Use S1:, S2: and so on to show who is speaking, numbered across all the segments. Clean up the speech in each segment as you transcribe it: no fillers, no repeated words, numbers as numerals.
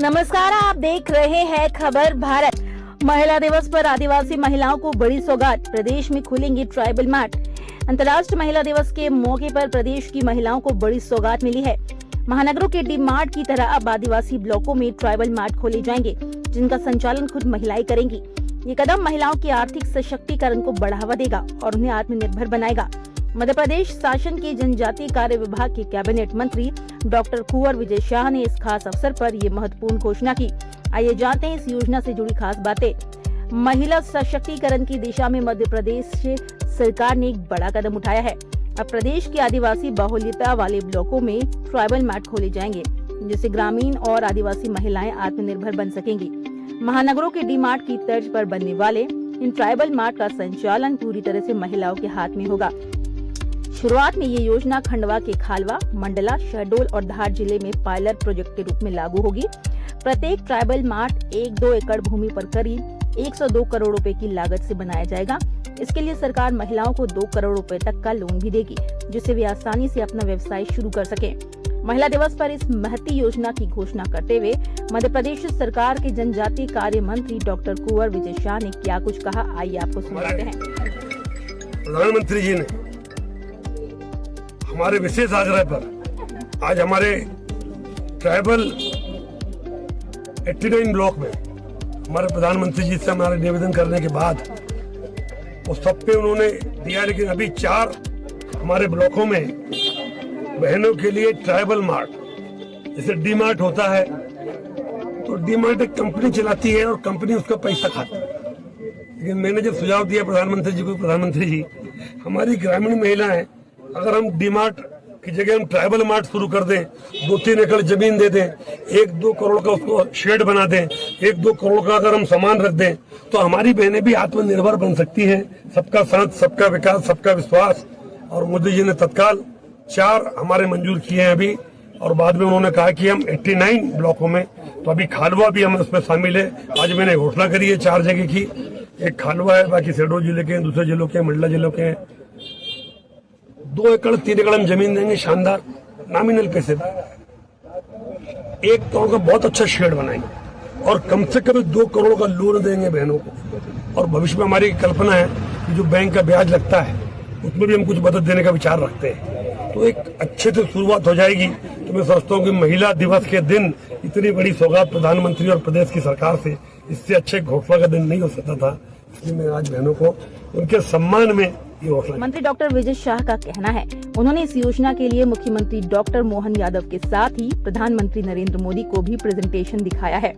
S1: नमस्कार, आप देख रहे हैं खबर भारत। महिला दिवस पर आदिवासी महिलाओं को बड़ी सौगात, प्रदेश में खुलेंगे ट्राइबल मार्ट। अंतर्राष्ट्रीय महिला दिवस के मौके पर प्रदेश की महिलाओं को बड़ी सौगात मिली है। महानगरों के डी मार्ट की तरह अब आदिवासी ब्लॉकों में ट्राइबल मार्ट खोले जाएंगे, जिनका संचालन खुद महिलाएं करेंगी। ये कदम महिलाओं के आर्थिक सशक्तिकरण को बढ़ावा देगा और उन्हें आत्मनिर्भर बनाएगा। मध्य प्रदेश शासन के जनजातीय कार्य विभाग के कैबिनेट मंत्री डॉक्टर कुंवर विजय शाह ने इस खास अवसर पर ये महत्वपूर्ण घोषणा की। आइए जानते हैं इस योजना से जुड़ी खास बातें। महिला सशक्तिकरण की दिशा में मध्य प्रदेश सरकार ने एक बड़ा कदम उठाया है। अब प्रदेश के आदिवासी बाहुल्यता वाले ब्लॉकों में ट्राइबल मार्ट खोले जाएंगे, जिससे ग्रामीण और आदिवासी महिलाएं आत्मनिर्भर बन सकेंगी। महानगरों के डी मार्ट की तर्ज पर बनने वाले इन ट्राइबल मार्ट का संचालन पूरी तरह से महिलाओं के हाथ में होगा। शुरुआत में ये योजना खंडवा के खालवा, मंडला, शहडोल और धार जिले में पायलट प्रोजेक्ट के रूप में लागू होगी। प्रत्येक ट्राइबल मार्ट 1-2 एकड़ भूमि पर करीब 102 करोड़ रुपए की लागत से बनाया जाएगा। इसके लिए सरकार महिलाओं को 2 करोड़ रुपए तक का लोन भी देगी, जिससे वे आसानी से अपना व्यवसाय शुरू कर सकें। महिला दिवस पर इस महती योजना की घोषणा करते हुए मध्य प्रदेश सरकार के जनजातीय कार्य मंत्री डॉक्टर कुंवर विजय शाह ने क्या कुछ कहा, आइए आपको सुनाते हैं।
S2: प्रधानमंत्री जी ने हमारे विशेष आग्रह पर आज हमारे ट्राइबल 89 ब्लॉक में हमारे प्रधानमंत्री जी से हमारे निवेदन करने के बाद वो सब पे उन्होंने दिया, लेकिन अभी 4 हमारे ब्लॉकों में बहनों के लिए ट्राइबल मार्ट, जैसे डी मार्ट होता है तो डी मार्ट एक कंपनी चलाती है और कंपनी उसका पैसा खाती है। लेकिन मैंने जब सुझाव दिया प्रधानमंत्री जी को, प्रधानमंत्री जी हमारी ग्रामीण महिलाएं अगर हम डी मार्ट की जगह हम ट्राइबल मार्ट शुरू कर दें, 2-3 एकड़ जमीन दे दें, 1-2 करोड़ का उसको शेड बना दें, 1-2 करोड़ का अगर हम सामान रख दें, तो हमारी बहनें भी आत्मनिर्भर बन सकती हैं। सबका साथ, सबका विकास, सबका विश्वास। और मोदी जी ने तत्काल 4 हमारे मंजूर किए हैं अभी, और बाद में उन्होंने कहा कि हम 89 ब्लॉकों में, तो अभी खालवा भी हम उसमें शामिल है। आज मैंने घोषणा करी है 4 जगह की, एक खालवा है, बाकी शहडोल जिले के, दूसरे जिलों के, मंडला जिलों के। 2 एकड़ 3 एकड़ हम जमीन देंगे, शानदार नॉमिनल पैसे पे 1 करोड़ का बहुत अच्छा शेड बनाएंगे और कम से कम 2 करोड़ का लोन देंगे बहनों को। और भविष्य में हमारी कल्पना है कि जो बैंक का ब्याज लगता है उसमें भी हम कुछ मदद देने का विचार रखते हैं। तो एक अच्छे से शुरुआत हो जाएगी। तो मैं समझता हूँ कि महिला दिवस के दिन इतनी बड़ी सौगात प्रधानमंत्री और प्रदेश की सरकार से, इससे अच्छे घोषणा का दिन नहीं हो सकता था। इसलिए मैं आज बहनों को उनके सम्मान में
S1: मंत्री डॉक्टर विजय शाह का कहना है, उन्होंने इस योजना के लिए मुख्यमंत्री डॉक्टर मोहन यादव के साथ ही प्रधानमंत्री नरेंद्र मोदी को भी प्रेजेंटेशन दिखाया है,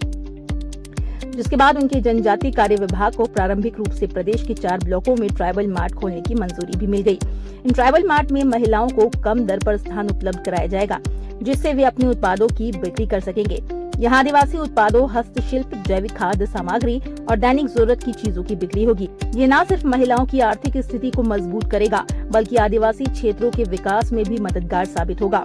S1: जिसके बाद उनके जनजातीय कार्य विभाग को प्रारंभिक रूप से प्रदेश के 4 ब्लॉकों में ट्राइबल मार्ट खोलने की मंजूरी भी मिल गई। इन ट्राइबल मार्ट में महिलाओं को कम दर पर स्थान उपलब्ध कराया जाएगा, जिससे वे अपने उत्पादों की बिक्री कर सकेंगे। यहाँ आदिवासी उत्पादों, हस्तशिल्प, जैविक खाद्य सामग्री और दैनिक जरूरत की चीजों की बिक्री होगी। ये न सिर्फ महिलाओं की आर्थिक स्थिति को मजबूत करेगा, बल्कि आदिवासी क्षेत्रों के विकास में भी मददगार साबित होगा।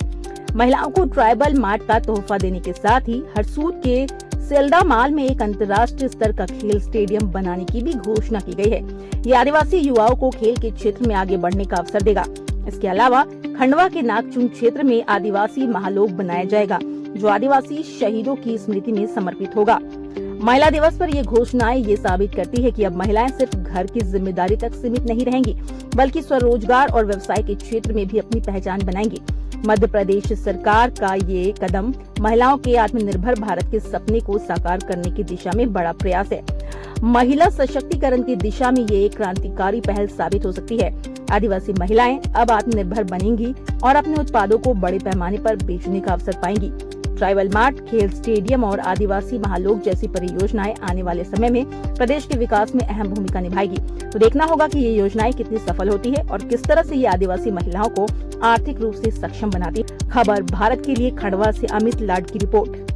S1: महिलाओं को ट्राइबल मार्ट का तोहफा देने के साथ ही हरसूद के सेल्दा माल में एक अंतर्राष्ट्रीय स्तर का खेल स्टेडियम बनाने की भी घोषणा की गई है। ये आदिवासी युवाओं को खेल के क्षेत्र में आगे बढ़ने का अवसर देगा। इसके अलावा खंडवा के नागचुंग क्षेत्र में आदिवासी महालोक बनाया जाएगा, जो आदिवासी शहीदों की स्मृति में समर्पित होगा। महिला दिवस पर ये घोषणाएं ये साबित करती है कि अब महिलाएं सिर्फ घर की जिम्मेदारी तक सीमित नहीं रहेंगी, बल्कि स्वरोजगार और व्यवसाय के क्षेत्र में भी अपनी पहचान बनाएंगी। मध्य प्रदेश सरकार का ये कदम महिलाओं के आत्मनिर्भर भारत के सपने को साकार करने की दिशा में बड़ा प्रयास है। महिला सशक्तिकरण की दिशा में ये एक क्रांतिकारी पहल साबित हो सकती है। आदिवासी महिलाएं अब आत्मनिर्भर बनेंगी और अपने उत्पादों को बड़े पैमाने पर बेचने का अवसर पाएंगी। ट्राइबल मार्ट, खेल स्टेडियम और आदिवासी महालोक जैसी परियोजनाएं आने वाले समय में प्रदेश के विकास में अहम भूमिका निभाएगी। तो देखना होगा कि ये योजनाएं कितनी सफल होती है और किस तरह से ये आदिवासी महिलाओं को आर्थिक रूप से सक्षम बनाती है। खबर भारत के लिए खंडवा से अमित लाड की रिपोर्ट।